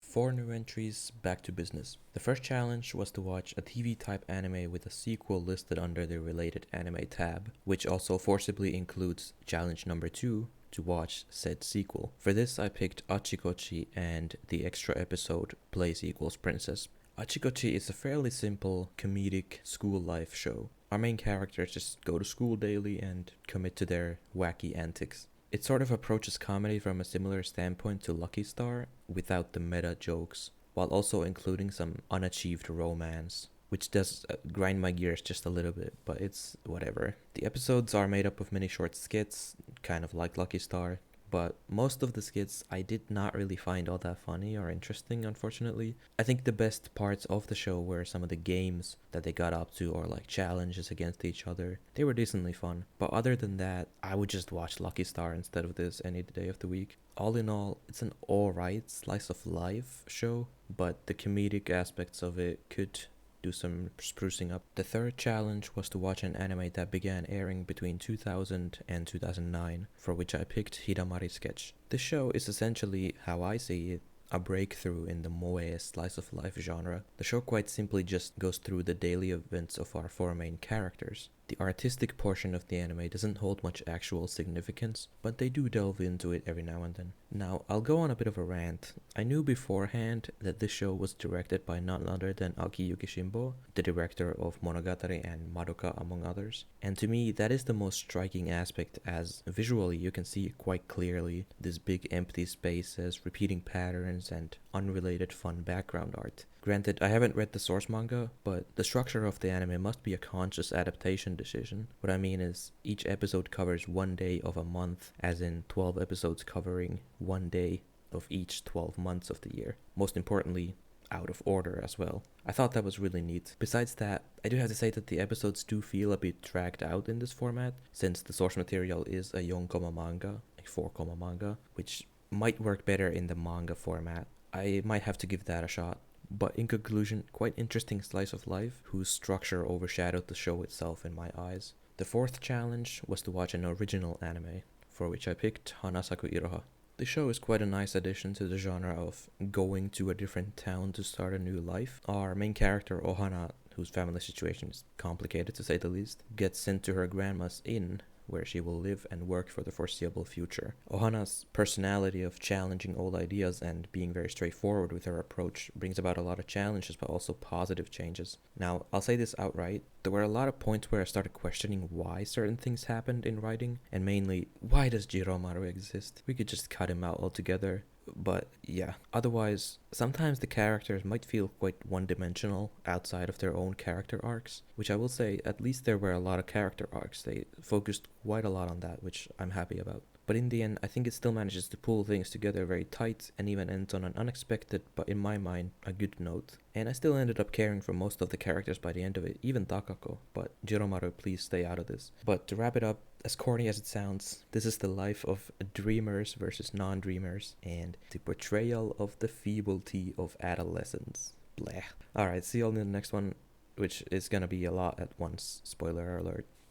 4 new entries, back to business. The first challenge was to watch a TV type anime with a sequel listed under the related anime tab, which also forcibly includes challenge number 2 to watch said sequel. For this, I picked Acchi Kocchi and the extra episode Place Equals Princess. Acchi Kocchi is a fairly simple, comedic school life show. Our main characters just go to school daily and commit to their wacky antics. It sort of approaches comedy from a similar standpoint to Lucky Star, without the meta jokes, while also including some unachieved romance, which does grind my gears just a little bit, but it's whatever. The episodes are made up of many short skits, kind of like Lucky Star, but most of the skits I did not really find all that funny or interesting, unfortunately. I think the best parts of the show were some of the games that they got up to, or like challenges against each other. They were decently fun, but other than that, I would just watch Lucky Star instead of this any day of the week. All in all, it's an alright slice of life show, but the comedic aspects of it could do some sprucing up. The third challenge was to watch an anime that began airing between 2000 and 2009, for which I picked Hidamari Sketch. This show is essentially, how I see it, a breakthrough in the moe slice of life genre. The show quite simply just goes through the daily events of our 4 main characters. The artistic portion of the anime doesn't hold much actual significance, but they do delve into it every now and then. Now, I'll go on a bit of a rant. I knew beforehand that this show was directed by none other than Aki Yukishimbo, the director of Monogatari and Madoka among others. And to me, that is the most striking aspect, as visually you can see quite clearly this big empty spaces, repeating patterns, and unrelated fun background art. Granted, I haven't read the source manga, but the structure of the anime must be a conscious adaptation decision. What I mean is, each episode covers 1 day of a month, as in 12 episodes covering 1 day of each 12 months of the year. Most importantly, out of order as well. I thought that was really neat. Besides that, I do have to say that the episodes do feel a bit dragged out in this format, since the source material is a 4-koма manga, a 4-koma manga, which might work better in the manga format. I might have to give that a shot. But in conclusion, quite interesting slice of life, whose structure overshadowed the show itself in my eyes. The fourth challenge was to watch an original anime, for which I picked Hanasaku Iroha. The show is quite a nice addition to the genre of going to a different town to start a new life. Our main character, Ohana, whose family situation is complicated to say the least, gets sent to her grandma's inn, where she will live and work for the foreseeable future. Ohana's personality of challenging old ideas and being very straightforward with her approach brings about a lot of challenges, but also positive changes. Now, I'll say this outright, there were a lot of points where I started questioning why certain things happened in writing, and mainly, why does Jiromaru exist? We could just cut him out altogether. But yeah, otherwise, sometimes the characters might feel quite one-dimensional outside of their own character arcs, which I will say, at least there were a lot of character arcs. They focused quite a lot on that, which I'm happy about. But in the end, I think it still manages to pull things together very tight and even ends on an unexpected, but in my mind, a good note. And I still ended up caring for most of the characters by the end of it, even Takako, but Jiromaru, please stay out of this. But to wrap it up, as corny as it sounds, this is the life of dreamers versus non-dreamers, and the portrayal of the feeblety of adolescence. Bleh. Alright, see you all in the next one, which is gonna be a lot at once. Spoiler alert.